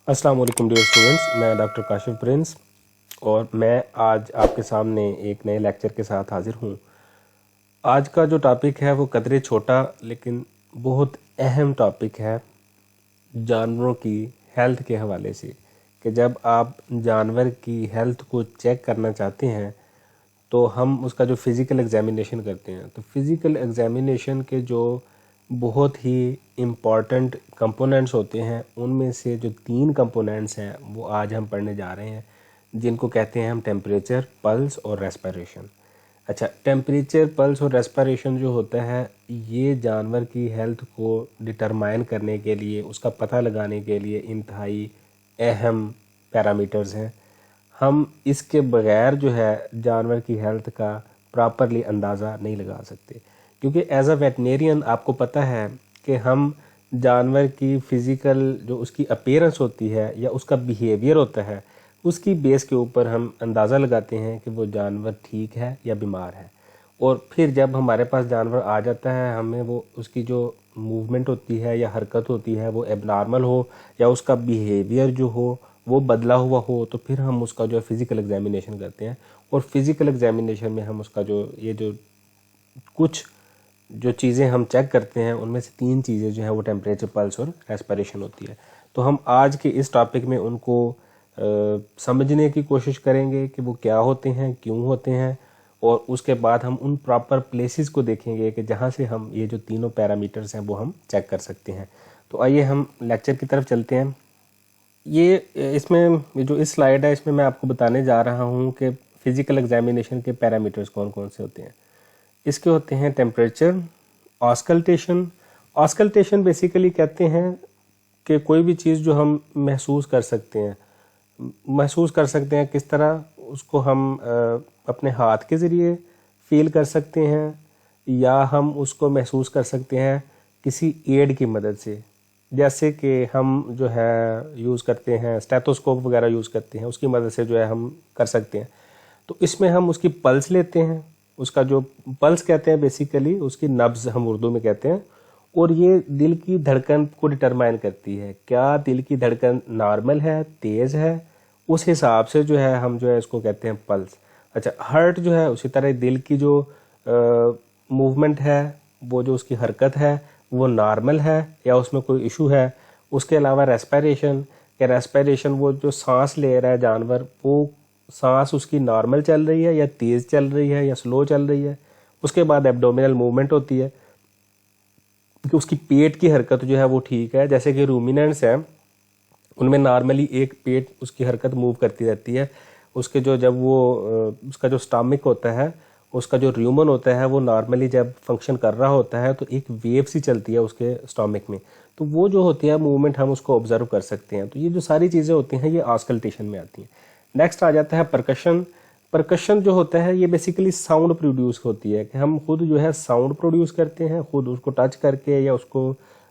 अस्सलाम वालेकुम dear students, मैं डॉक्टर काशिफ प्रिंस और मैं आज आपके सामने एक नए लेक्चर के साथ हाजिर हूँ। आज का जो टॉपिक है वो कदरे छोटा लेकिन बहुत अहम टॉपिक है जानवरों की हेल्थ के हवाले से, कि जब आप जानवर की हेल्थ को चेक करना चाहते हैं तो हम उसका जो फ़िज़िकल एग्ज़ामिनेशन करते हैं, तो फ़िज़िकल एग्ज़ामिनेशन के जो बहुत ही इम्पॉर्टेंट कंपोनेंट्स होते हैं उनमें से जो 3 कंपोनेंट्स हैं वो आज हम पढ़ने जा रहे हैं, जिनको कहते हैं हम टेम्परेचर, पल्स और रेस्पिरेशन। अच्छा, टेम्परेचर, पल्स और रेस्पिरेशन जो होता है ये जानवर की हेल्थ को डिटरमाइन करने के लिए, उसका पता लगाने के लिए इंतहाई अहम पैरामीटर्स हैं। हम इसके बगैर जो है जानवर की हेल्थ का प्रॉपरली अंदाज़ा नहीं लगा सकते, क्योंकि एज अ वेटनेरियन आपको पता है कि हम जानवर की फ़िज़िकल जो उसकी अपीयरेंस होती है या उसका बिहेवियर होता है, उसकी बेस के ऊपर हम अंदाज़ा लगाते हैं कि वो जानवर ठीक है या बीमार है। और फिर जब हमारे पास जानवर आ जाता है, हमें वो उसकी जो मूवमेंट होती है या हरकत होती है वो एबनॉर्मल हो या उसका बिहेवियर जो हो वो बदला हुआ हो, तो फिर हम उसका जो है फ़िज़िकल एग्ज़ामिनेशन करते हैं। और फ़िज़िकल एग्ज़ामिनेशन में हम उसका जो कुछ जो चीज़ें हम चेक करते हैं उनमें से 3 चीज़ें जो है वो टेम्परेचर, पल्स और रेस्पिरेशन होती है। तो हम आज के इस टॉपिक में उनको समझने की कोशिश करेंगे कि वो क्या होते हैं, क्यों होते हैं, और उसके बाद हम उन प्रॉपर प्लेसेस को देखेंगे कि जहाँ से हम ये जो तीनों पैरामीटर्स हैं वो हम चेक कर सकते हैं। तो आइए हम लेक्चर की तरफ चलते हैं। ये इसमें जो इस स्लाइड है इसमें मैं आपको बताने जा रहा हूँ कि फ़िज़िकल एग्ज़ामिनेशन के पैरामीटर्स कौन कौन से होते हैं। इसके होते हैं टेम्परेचर, ऑस्कल्टेशन। ऑस्कल्टेशन बेसिकली कहते हैं कि कोई भी चीज़ जो हम महसूस कर सकते हैं, किस तरह उसको हम अपने हाथ के ज़रिए फील कर सकते हैं या हम उसको महसूस कर सकते हैं किसी एड की मदद से, जैसे कि हम जो है यूज़ करते हैं स्टेथोस्कोप वगैरह यूज़ करते हैं, उसकी मदद से जो है हम कर सकते हैं। तो इसमें हम उसकी पल्स लेते हैं, उसका जो पल्स कहते हैं बेसिकली उसकी नब्ज़ हम उर्दू में कहते हैं, और ये दिल की धड़कन को डिटरमाइन करती है। क्या दिल की धड़कन नॉर्मल है, तेज़ है, उस हिसाब से जो है हम जो है इसको कहते हैं पल्स। अच्छा, हार्ट जो है उसी तरह दिल की जो मूवमेंट है, वो जो उसकी हरकत है वो नॉर्मल है या उसमें कोई इशू है। उसके अलावा रेस्पिरेशन वो जो सांस ले रहा है जानवर, वो सांस उसकी नॉर्मल चल रही है या तेज़ चल रही है या स्लो चल रही है। उसके बाद एब्डोमिनल मूवमेंट होती है कि उसकी पेट की हरकत जो है वो ठीक है। जैसे कि रूमिनेंट्स हैं, उनमें नॉर्मली एक पेट उसकी हरकत मूव करती रहती है। उसके जो जब वो उसका जो स्टमक होता है, उसका जो र्यूमन होता है, वो नॉर्मली जब फंक्शन कर रहा होता है तो एक वेव सी चलती है उसके स्टमक में, तो वो जो होती है मूवमेंट हम उसको ऑब्जर्व कर सकते हैं। तो ये जो सारी चीज़ें होती हैं ये ऑस्कल्टेशन में आती हैं। नेक्स्ट आ जाता है परकशन। परकशन जो होता है ये बेसिकली साउंड प्रोड्यूस होती है, कि हम खुद जो है साउंड प्रोड्यूस करते हैं, खुद उसको टच करके या उसको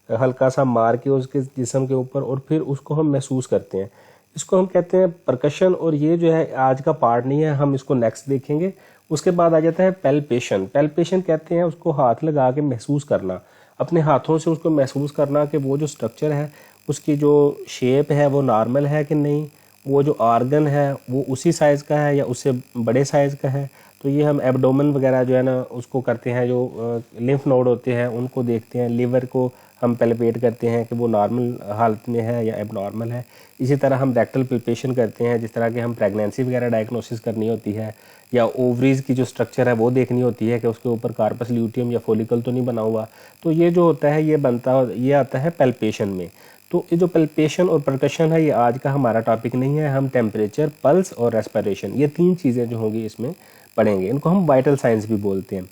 हल्का सा मार के उसके जिस्म के ऊपर, और फिर उसको हम महसूस करते हैं। इसको हम कहते हैं परकशन, और ये जो है आज का पार्ट नहीं है, हम इसको नेक्स्ट देखेंगे। उसके बाद आ जाता है पैल्पेशन। पैल्पेशन कहते हैं उसको हाथ लगा के महसूस करना, अपने हाथों से उसको महसूस करना कि वो जो स्ट्रक्चर है उसकी जो शेप है वो नॉर्मल है कि नहीं, वो जो आर्गन है वो उसी साइज़ का है या उससे बड़े साइज़ का है। तो ये हम एब्डोमेन वगैरह जो है ना उसको करते हैं, जो लिम्फ नोड होते हैं उनको देखते हैं। लीवर को हम पैल्पेट करते हैं कि वो नॉर्मल हालत में है या एबनॉर्मल है। इसी तरह हम रेक्टल पैल्पेशन करते हैं, जिस तरह के हम प्रेगनेंसी वगैरह डायग्नोसिस करनी होती है, या ओवरीज की जो स्ट्रक्चर है वो देखनी होती है कि उसके ऊपर कार्पस ल्यूटियम या फोलिकल तो नहीं बना हुआ। तो ये जो होता है ये आता है पैल्पेशन में। तो ये जो पैल्पेशन और परकशन है ये आज का हमारा टॉपिक नहीं है। हम टेम्परेचर, पल्स और रेस्पिरेशन, ये 3 चीज़ें जो होंगी इसमें पढ़ेंगे। इनको हम वाइटल साइंस भी बोलते हैं।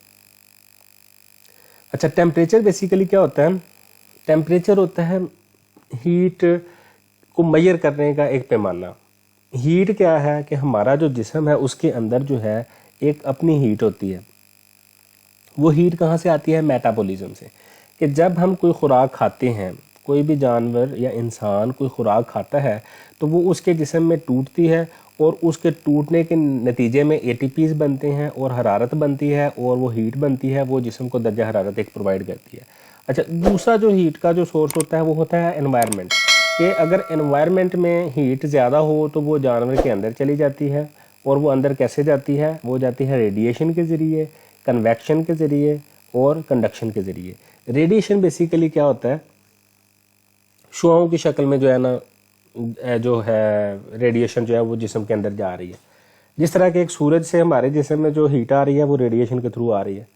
अच्छा, टेम्परेचर बेसिकली क्या होता है? टेम्परेचर होता है हीट को मेजर करने का एक पैमाना। हीट क्या है कि हमारा जो जिस्म है उसके अंदर जो है एक अपनी हीट होती है। वो हीट कहाँ से आती है? मेटाबॉलिज्म से। कि जब हम कोई खुराक खाते हैं, कोई भी जानवर या इंसान कोई खुराक खाता है तो वो उसके जिस्म में टूटती है, और उसके टूटने के नतीजे में एटीपीज बनते हैं और हरारत बनती है, और वो हीट बनती है, वो जिस्म को दर्जा हरारत एक प्रोवाइड करती है। अच्छा, दूसरा जो हीट का जो सोर्स होता है वो होता है एनवायरनमेंट। कि अगर एनवायरनमेंट में हीट ज़्यादा हो तो वो जानवर के अंदर चली जाती है, और वो अंदर कैसे जाती है, वो जाती है रेडिएशन के ज़रिए, कन्वेक्शन के ज़रिए और कंडक्शन के ज़रिए। रेडिएशन बेसिकली क्या होता है, शुआओं की शक्ल में जो है ना, जो है रेडिएशन जो है वो जिस्म के अंदर जा रही है। जिस तरह के एक सूरज से हमारे जिस्म में जो हीट आ रही है वो रेडिएशन के थ्रू आ रही है।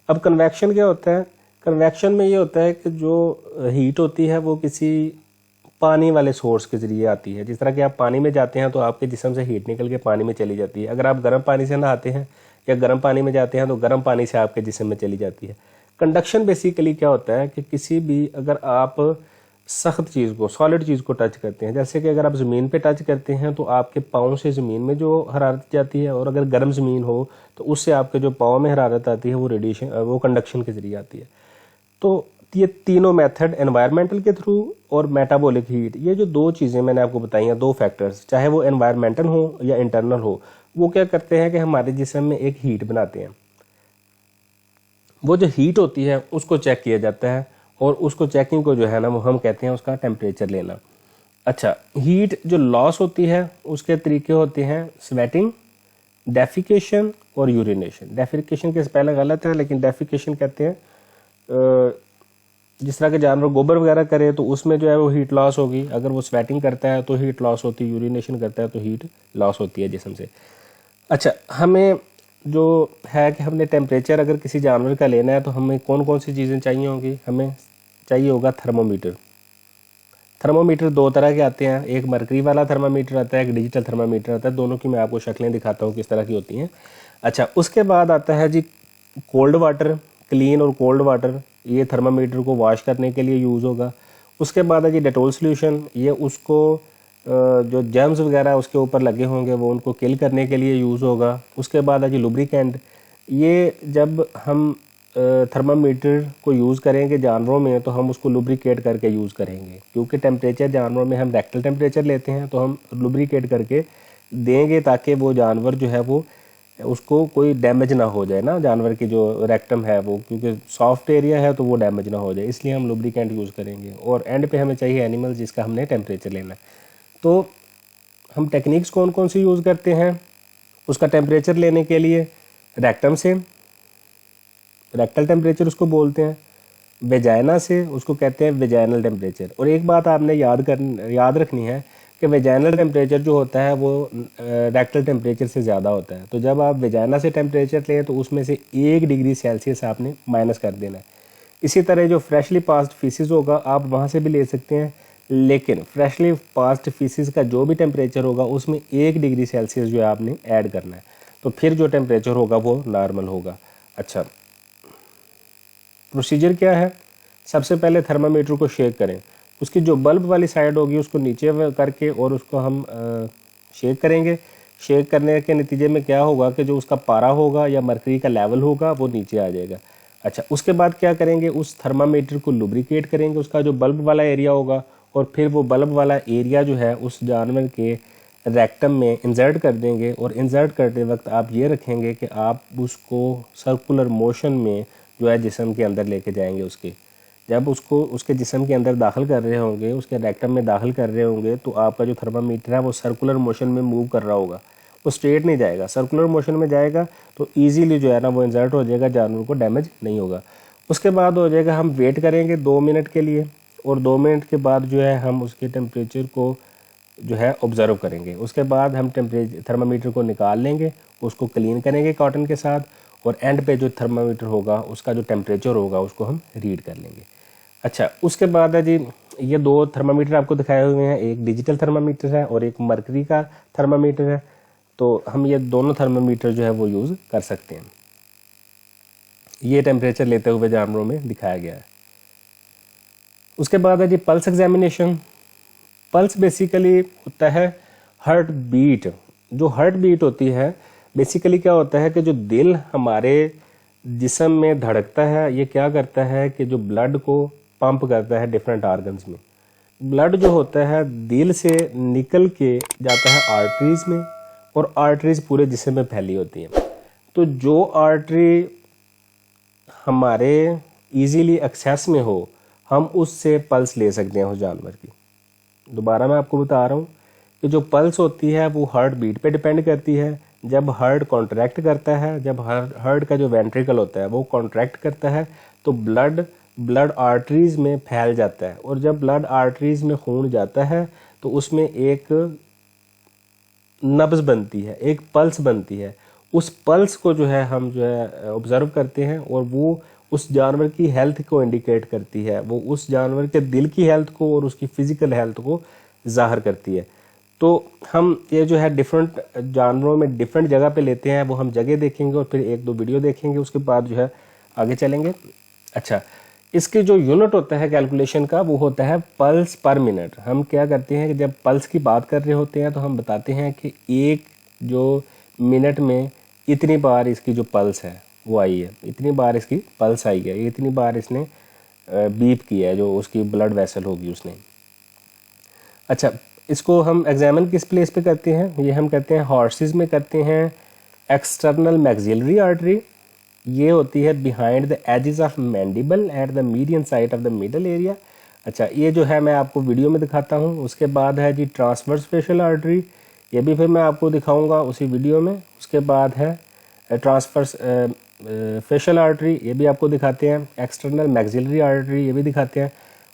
अब कन्वेक्शन क्या होता है, कन्वेक्शन में ये होता है कि जो हीट होती है वो किसी पानी वाले सोर्स के ज़रिए आती है। जिस तरह कि आप पानी में जाते हैं तो आपके जिस्म से हीट निकल के पानी में चली जाती है। अगर आप गर्म पानी से नहाते हैं या गर्म पानी में जाते हैं तो गर्म पानी से आपके जिस्म में चली जाती है। कंडक्शन बेसिकली क्या होता है कि किसी भी, अगर आप सख्त चीज़ को, सॉलिड चीज़ को टच करते हैं, जैसे कि अगर आप ज़मीन पे टच करते हैं तो आपके पाँव से ज़मीन में जो हरारत जाती है, और अगर गर्म ज़मीन हो तो उससे आपके जो पाँव में हरारत आती है वो रेडिएशन, वो कंडक्शन के ज़रिए आती है। तो ये तीनों मेथड, एनवायरमेंटल के थ्रू और मेटाबॉलिक हीट, ये जो दो चीज़ें मैंने आपको बताई हैं, दो फैक्टर्स, चाहे वो एनवायरमेंटल हो या इंटरनल हो, वो क्या करते हैं कि हमारे जिस्म में एक हीट बनाते हैं। वो जो हीट होती है उसको चेक किया जाता है, और उसको चेकिंग को जो है ना वो हम कहते हैं उसका टेम्परेचर लेना। अच्छा, हीट जो लॉस होती है उसके तरीके होते हैं स्वेटिंग, डेफिकेशन और यूरिनेशन। डेफिकेशन के पहले गलत है, लेकिन डेफिकेशन कहते हैं जिस तरह के जानवर गोबर वगैरह करे तो उसमें जो है वो हीट लॉस होगी। अगर वो स्वेटिंग करता है तो हीट लॉस होती है, यूरिनेशन करता है तो हीट लॉस होती है जिस्म से। अच्छा, हमें जो है कि हमने टेम्परेचर अगर किसी जानवर का लेना है तो हमें कौन कौन सी चीज़ें चाहिए होंगी, हमें चाहिए होगा थर्मोमीटर। थर्मोमीटर दो तरह के आते हैं, एक मरकरी वाला थर्मामीटर आता है, एक डिजिटल थर्मामीटर आता है। दोनों की मैं आपको शक्लें दिखाता हूँ किस तरह की होती हैं। अच्छा, उसके बाद आता है जी कोल्ड वाटर, क्लीन और कोल्ड वाटर, ये थर्मामीटर को वॉश करने के लिए यूज़ होगा। उसके बाद है जी डेटोल सोल्यूशन, ये उसको जो जर्म्स वगैरह उसके ऊपर लगे होंगे वो उनको किल करने के लिए यूज़ होगा। उसके बाद है जी लुब्रिकेंट, ये जब हम थर्मामीटर को यूज़ करेंगे जानवरों में तो हम उसको लुब्रिकेट करके यूज़ करेंगे, क्योंकि टेम्परेचर जानवरों में हम रेक्टल टेम्परेचर लेते हैं तो हम लुब्रिकेट करके देंगे ताकि वो जानवर जो है वो, उसको कोई डैमेज ना हो जाए ना, जानवर की जो रेक्टम है वो, क्योंकि सॉफ्ट एरिया है तो वो डैमेज ना हो जाए, इसलिए हम लुब्रिकेंट यूज़ करेंगे। और एंड पे हमें चाहिए एनिमल जिसका हमने टेम्परेचर लेना है। तो हम टेक्निक्स कौन कौन सी यूज़ करते हैं उसका टेम्परेचर लेने के लिए? रेक्टम से, रेक्टल टेम्परेचर उसको बोलते हैं। वेजाइना से, उसको कहते हैं वेजाइनल टेम्परेचर। और एक बात आपने याद रखनी है कि वेजाइनल टेम्परेचर जो होता है वो रेक्टल टेम्परेचर से ज़्यादा होता है। तो जब आप वेजाइना से टेम्परेचर लें तो उसमें से 1 डिग्री सेल्सियस आपने माइनस कर देना है। इसी तरह जो फ्रेशली पास्ड फीसिस होगा आप वहाँ से भी ले सकते हैं, लेकिन फ्रेशली पास्ड फीसिस का जो भी टेम्परेचर होगा उसमें 1 डिग्री सेल्सियस जो है आपने ऐड करना है, तो फिर जो टेम्परेचर होगा वो नॉर्मल होगा। अच्छा, प्रोसीजर क्या है? सबसे पहले थर्मामीटर को शेक करें, उसकी जो बल्ब वाली साइड होगी उसको नीचे करके और उसको हम शेक करेंगे। शेक करने के नतीजे में क्या होगा कि जो उसका पारा होगा या मरकरी का लेवल होगा वो नीचे आ जाएगा। अच्छा, उसके बाद क्या करेंगे, उस थर्मामीटर को लुब्रिकेट करेंगे, उसका जो बल्ब वाला एरिया होगा, और फिर वो बल्ब वाला एरिया जो है उस जानवर के रेक्टम में इंसर्ट कर देंगे। और इंसर्ट करते वक्त आप ये रखेंगे कि आप उसको सर्कुलर मोशन में जो है जिस्म के अंदर लेके जाएंगे। उसके जब उसको उसके जिस्म के अंदर दाखिल कर रहे होंगे, उसके रेक्टम में दाखिल कर रहे होंगे, तो आपका जो थर्मामीटर है वो सर्कुलर मोशन में मूव कर रहा होगा, वो स्ट्रेट नहीं जाएगा, सर्कुलर मोशन में जाएगा, तो ईजीली जो है ना वो इंसर्ट हो जाएगा, जानवर को डैमेज नहीं होगा। उसके बाद हो जाएगा, हम वेट करेंगे 2 मिनट के लिए, और 2 मिनट के बाद जो है हम उसके टेम्परेचर को जो है ऑब्ज़र्व करेंगे। उसके बाद हम थर्मामीटर को निकाल लेंगे, उसको क्लीन करेंगे कॉटन के साथ, और एंड पे जो थर्मामीटर होगा उसका जो टेम्परेचर होगा उसको हम रीड कर लेंगे। अच्छा, उसके बाद है जी, ये 2 थर्मामीटर आपको दिखाए हुए हैं, एक डिजिटल थर्मामीटर है और एक मरकरी का थर्मामीटर है। तो हम ये दोनों थर्मामीटर जो है वो यूज़ कर सकते हैं। ये टेम्परेचर लेते हुए जानवरों में दिखाया गया है। उसके बाद है जी पल्स एग्जामिनेशन। पल्स बेसिकली होता है हार्ट बीट। जो हार्ट बीट होती है बेसिकली क्या होता है कि जो दिल हमारे जिस्म में धड़कता है, ये क्या करता है कि जो ब्लड को पंप करता है डिफरेंट आर्गन्स में। ब्लड जो होता है दिल से निकल के जाता है आर्टरीज में, और आर्टरीज पूरे जिस्म में फैली होती हैं। तो जो आर्टरी हमारे इजीली एक्सेस में हो, हम उससे पल्स ले सकते हैं उस जानवर की। दोबारा मैं आपको बता रहा हूँ कि जो पल्स होती है वो हार्ट बीट पे डिपेंड करती है। जब हार्ट कॉन्ट्रैक्ट करता है, जब हार्ट का जो वेंट्रिकल होता है वो कॉन्ट्रैक्ट करता है तो ब्लड आर्टरीज में फैल जाता है, और जब ब्लड आर्टरीज में खून जाता है तो उसमें एक नब्ज बनती है, एक पल्स बनती है। उस पल्स को जो है हम जो है ऑब्जर्व करते हैं, और वो उस जानवर की हेल्थ को इंडिकेट करती है, वो उस जानवर के दिल की हेल्थ को और उसकी फिजिकल हेल्थ को जाहिर करती है। तो हम ये जो है डिफरेंट जानवरों में डिफरेंट जगह पे लेते हैं, वो हम जगह देखेंगे और फिर एक दो वीडियो देखेंगे, उसके बाद जो है आगे चलेंगे। अच्छा, इसके जो यूनिट होता है कैलकुलेशन का वो होता है पल्स पर मिनट। हम क्या करते हैं कि जब पल्स की बात कर रहे होते हैं तो हम बताते हैं कि एक जो मिनट में इतनी बार इसकी जो पल्स है वो आई है, इतनी बार इसकी पल्स आई है, इतनी बार इसने बीप किया है, जो उसकी ब्लड वेसल होगी उसने। अच्छा, इसको हम एग्जामिन किस प्लेस पे करते हैं? ये हम करते हैं हॉर्सेस में करते हैं एक्सटर्नल मैक्सिलरी आर्टरी। ये होती है behind the edges of mandible at the median side of the middle area. अच्छा, ये जो है मैं आपको वीडियो में दिखाता हूँ। उसके बाद है जी ट्रांसवर्स फेशियल आर्टरी, ये भी फिर मैं आपको दिखाऊंगा उसी वीडियो में। उसके बाद है ट्रांसवर्स फेशियल आर्टरी, ये भी आपको दिखाते हैं। एक्सटर्नल मैक्सिलरी आर्टरी, ये भी दिखाते हैं।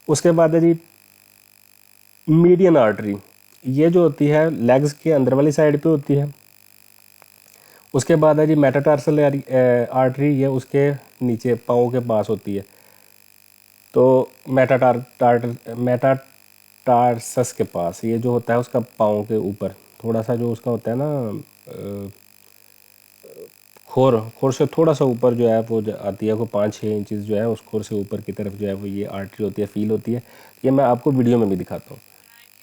उसके बाद है जी मीडियन आर्टरी, ये जो होती है लेग्स के अंदर वाली साइड पे होती है। उसके बाद है जी मेटाटार्सल आर्टरी, ये उसके नीचे पाँव के पास होती है। तो मेटाटार्सस के पास, ये जो होता है उसका पाँव के ऊपर थोड़ा सा जो उसका होता है ना खोर से थोड़ा सा ऊपर जो है वो आती है, वो 5-6 इंचेस जो है उस खोर से ऊपर की तरफ जो है वो ये आर्टरी होती है, फील होती है। ये मैं आपको वीडियो में भी दिखाता हूँ।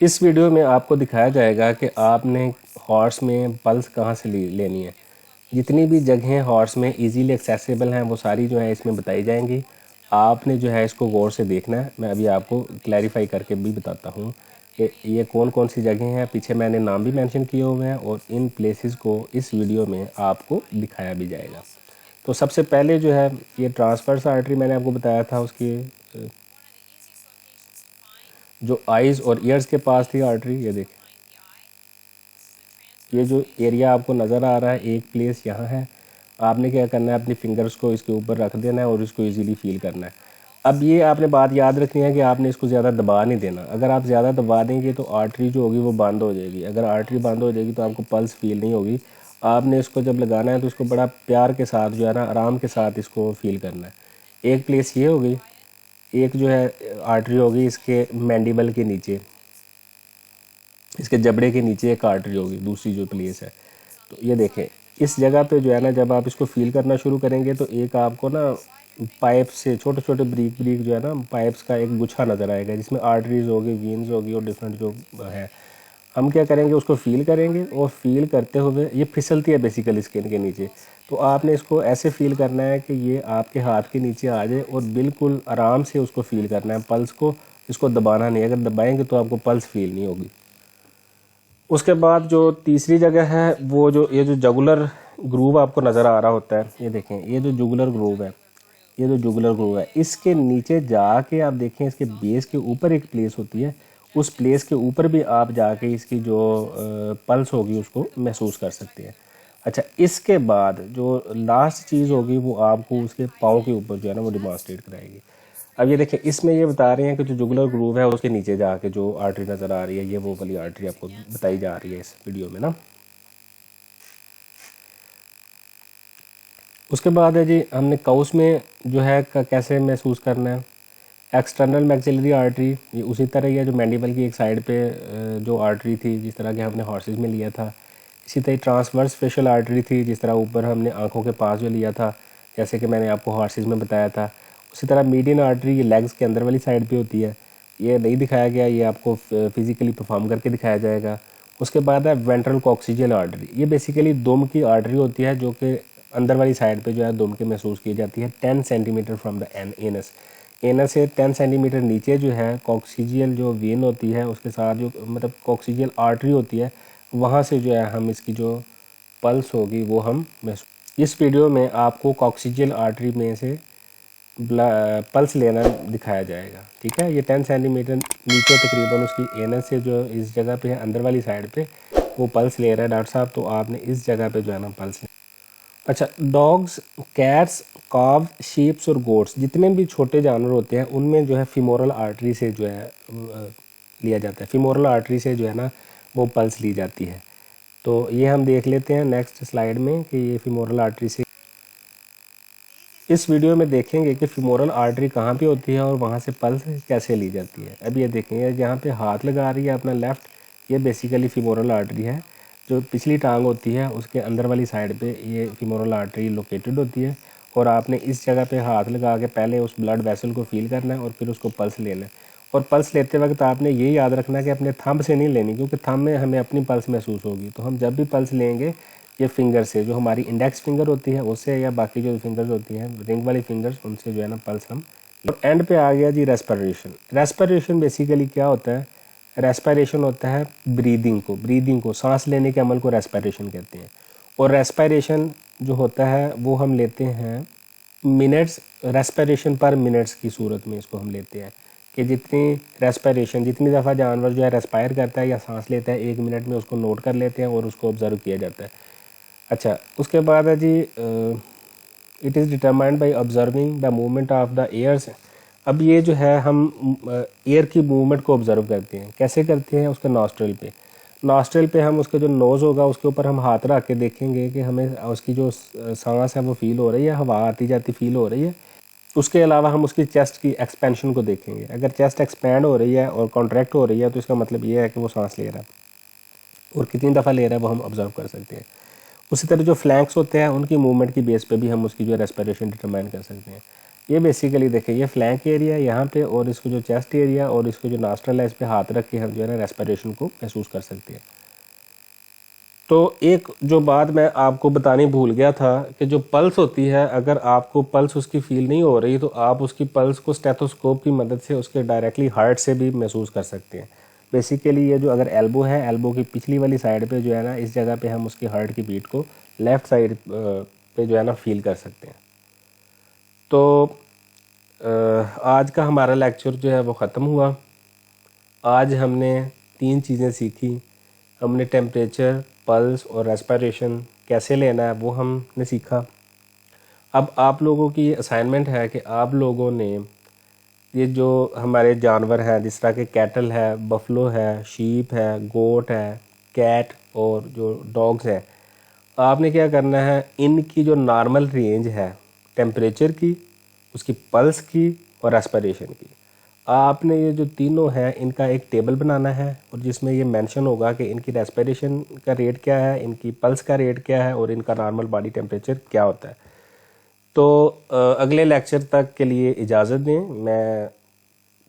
इस वीडियो में आपको दिखाया जाएगा कि आपने हॉर्स में पल्स कहाँ से लेनी है। जितनी भी जगहें हॉर्स में इजीली एक्सेसिबल हैं वो सारी जो है इसमें बताई जाएंगी। आपने जो है इसको गौर से देखना है। मैं अभी आपको क्लैरिफाई करके भी बताता हूँ कि ये कौन कौन सी जगह हैं। पीछे मैंने नाम भी मेंशन किए हुए हैं और इन प्लेसेस को इस वीडियो में आपको दिखाया भी जाएगा। तो सबसे पहले जो है ये ट्रांसवर्स आर्टरी मैंने आपको बताया था, उसकी जो आइज़ और ईयर्स के पास थी आर्टरी, ये देखें, ये जो एरिया आपको नज़र आ रहा है, एक प्लेस यहाँ है। आपने क्या करना है, अपनी फिंगर्स को इसके ऊपर रख देना है और इसको इजीली फील करना है। अब ये आपने बात याद रखनी है कि आपने इसको ज़्यादा दबा नहीं देना। अगर आप ज़्यादा दबा देंगे तो आर्टरी जो होगी वो बंद हो जाएगी। अगर आर्टरी बंद हो जाएगी तो आपको पल्स फील नहीं होगी। आपने इसको जब लगाना है तो इसको बड़ा प्यार के साथ जो है ना, आराम के साथ इसको फील करना है। एक प्लेस ये होगी, एक जो है आर्टरी होगी इसके मैंडिबल के नीचे, इसके जबड़े के नीचे एक आर्टरी होगी, दूसरी जो प्लेस है। तो ये देखें, इस जगह पे जो है ना, जब आप इसको फील करना शुरू करेंगे तो एक आपको ना पाइप से छोटे छोटे ब्रीक ब्रीक जो है ना, पाइप्स का एक गुच्छा नज़र आएगा जिसमें आर्टरीज होगी, वीन्स होगी और डिफरेंट जो है। हम क्या करेंगे, उसको फील करेंगे और फील करते हुए ये फिसलती है बेसिकली स्किन के नीचे। तो आपने इसको ऐसे फील करना है कि ये आपके हाथ के नीचे आ जाए और बिल्कुल आराम से उसको फील करना है, पल्स को। इसको दबाना नहीं, अगर दबाएंगे तो आपको पल्स फील नहीं होगी। उसके बाद जो तीसरी जगह है वो जो ये जो जुगुलर ग्रूव आपको नज़र आ रहा होता है, ये देखें, ये जो जुगुलर ग्रूव है, ये जो जुगुलर ग्रूव है, इसके नीचे जाके आप देखें, इसके बेस के ऊपर एक प्लेस होती है। उस प्लेस के ऊपर भी आप जाके इसकी जो पल्स होगी उसको महसूस कर सकते हैं। अच्छा, इसके बाद जो लास्ट चीज़ होगी वो आपको उसके पाँव के ऊपर जो है ना वो डिमॉन्स्ट्रेट कराएगी। अब ये देखें, इसमें ये बता रहे हैं कि जो जुगुलर ग्रूव है उसके नीचे जाके जो आर्टरी नज़र आ रही है, ये वो वाली आर्टरी आपको बताई जा रही है इस वीडियो में ना। उसके बाद है जी, हमने काउस में जो है कैसे महसूस करना है। एक्सटर्नल मैक्सिलरी आर्टरी, ये उसी तरह ही है जो मैंडिबल की एक साइड पे जो आर्टरी थी जिस तरह के हमने हॉर्सेस में लिया था। इसी तरह ट्रांसवर्स फेशियल आर्टरी थी, जिस तरह ऊपर हमने आंखों के पास जो लिया था, जैसे कि मैंने आपको हॉर्सेस में बताया था। उसी तरह मीडियन आर्टरी, ये लेग्स के अंदर वाली साइड पे होती है। ये नहीं दिखाया गया, ये आपको फिजिकली परफॉर्म करके दिखाया जाएगा। उसके बाद है वेंट्रल कॉक्सिजियल आर्टरी, ये बेसिकली दुम की आर्टरी होती है जो कि अंदर वाली साइड पे जो है दुम के महसूस की जाती है 10 centimetre from the anus. Anus से 10 सेंटीमीटर नीचे जो है कॉक्सिजियल जो वेन होती है, उसके साथ जो मतलब कॉक्सिजियल आर्टरी होती है, वहाँ से जो है हम इसकी जो पल्स होगी वो हम महसूस। इस वीडियो में आपको कॉक्सिजियल आर्टरी में से पल्स लेना दिखाया जाएगा। ठीक है, ये 10 सेंटीमीटर नीचे तकरीबन उसकी एनस से जो इस जगह पे है अंदर वाली साइड पे वो पल्स ले रहा है डॉक्टर साहब, तो आपने इस जगह पे जो है ना पल्स ले। अच्छा, डॉग्स, कैट्स, कॉव, शीप्स और गोट्स जितने भी छोटे जानवर होते हैं उनमें जो है फीमोरल आर्टरी से जो है लिया जाता है। फीमोरल आर्टरी से जो है ना वो पल्स ली जाती है। तो ये हम देख लेते हैं नेक्स्ट स्लाइड में कि ये फीमोरल आर्टरी से, इस वीडियो में देखेंगे कि फीमोरल आर्टरी कहाँ पे होती है और वहाँ से पल्स कैसे ली जाती है। अब ये देखेंगे जहाँ पे हाथ लगा रही है अपना लेफ़्ट, ये बेसिकली फीमोरल आर्टरी है। जो पिछली टांग होती है उसके अंदर वाली साइड पे ये फीमोरल आर्टरी लोकेटेड होती है और आपने इस जगह पे हाथ लगा के पहले उस ब्लड वेसल को फील करना है और फिर उसको पल्स लेना है। और पल्स लेते वक्त आपने ये याद रखना है कि अपने थंब से नहीं लेनी, क्योंकि थंब में हमें अपनी पल्स महसूस होगी। तो हम जब भी पल्स लेंगे ये फिंगर से, जो हमारी इंडेक्स फिंगर होती है उससे, या बाकी जो फिंगर्स होती हैं रिंग वाली फिंगर्स, उनसे जो है ना पल्स हम। और एंड पे आ गया जी रेस्पिरेशन। रेस्पिरेशन बेसिकली क्या होता है? रेस्पिरेशन होता है ब्रीदिंग को सांस लेने के अमल को रेस्पिरेशन कहते हैं। और रेस्पिरेशन जो होता है वो हम लेते हैं मिनट्स, रेस्पिरेशन पर मिनट्स की सूरत में इसको हम लेते हैं कि जितनी दफ़ा जानवर जो है रेस्पायर करता है या सांस लेता है 1 मिनट में उसको नोट कर लेते हैं और उसको ऑब्जर्व किया जाता है। अच्छा, उसके बाद है जी it is determined by observing the movement of the airs. अब ये जो है हम एयर की मूवमेंट को ऑब्जर्व करते हैं। कैसे करते हैं? उसके नॉस्ट्रल पे हम उसका जो नोज़ होगा उसके ऊपर हम हाथ रख के देखेंगे कि हमें उसकी जो सांस है वो फील हो रही है, हवा आती जाती फील हो रही है। उसके अलावा हम उसकी चेस्ट की एक्सपेंशन को देखेंगे। अगर चेस्ट एक्सपैंड हो रही है और कॉन्ट्रैक्ट हो रही है तो इसका मतलब ये है कि वो सांस ले रहा है, और कितनी दफ़ा ले रहा है वो हम ऑब्जर्व कर सकते हैं। उसी तरह जो फ्लैंक्स होते हैं उनकी मूवमेंट की बेस पे भी हम उसकी जो रेस्पिरेशन डिटरमाइन कर सकते हैं। ये बेसिकली देखिए ये फ्लैंक एरिया यहाँ पे, और इसको जो चेस्ट एरिया और इसको जो नॉस्ट्रल है इस पर हाथ रख के हम जो है ना रेस्पिरेशन को महसूस कर सकते हैं। तो एक जो बात मैं आपको बतानी भूल गया था कि जो पल्स होती है, अगर आपको पल्स उसकी फील नहीं हो रही तो आप उसकी पल्स को स्टेथोस्कोप की मदद से उसके डायरेक्टली हार्ट से भी महसूस कर सकते हैं। बेसिकली ये जो अगर एल्बो है, एल्बो की पिछली वाली साइड पे जो है ना इस जगह पे हम उसकी हार्ट की बीट को लेफ़्ट साइड पे जो है ना फील कर सकते हैं। तो आज का हमारा लेक्चर जो है वो ख़त्म हुआ। आज हमने 3 चीज़ें सीखी। हमने टेम्परेचर, पल्स और रेस्पिरेशन कैसे लेना है वो हमने सीखा। अब आप लोगों की असाइनमेंट है कि आप लोगों ने ये जो हमारे जानवर हैं जिस तरह के कैटल है, बफलो है, शीप है, गोट है, कैट और जो डॉग्स हैं, आपने क्या करना है, इनकी जो नॉर्मल रेंज है टेम्परेचर की, उसकी पल्स की और रेस्पिरेशन की, आपने ये जो तीनों हैं इनका एक टेबल बनाना है और जिसमें ये मेंशन होगा कि इनकी रेस्पिरेशन का रेट क्या है, इनकी पल्स का रेट क्या है और इनका नॉर्मल बॉडी टेम्परेचर क्या होता है। तो अगले लेक्चर तक के लिए इजाज़त दें। मैं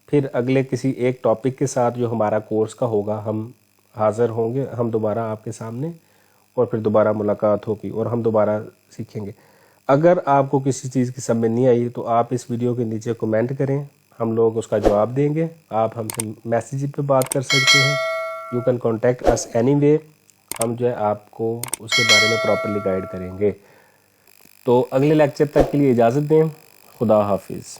फिर अगले किसी एक टॉपिक के साथ जो हमारा कोर्स का होगा हम हाज़िर होंगे, हम दोबारा आपके सामने, और फिर दोबारा मुलाकात होगी और हम दोबारा सीखेंगे। अगर आपको किसी चीज़ की समझ नहीं आई तो आप इस वीडियो के नीचे कमेंट करें, हम लोग उसका जवाब देंगे। आप हमसे मैसेज पे बात कर सकते हैं। You can contact us any way, हम जो है आपको उसके बारे में प्रॉपरली गाइड करेंगे। तो अगले लेक्चर तक के लिए इजाज़त दें। खुदा हाफिज़।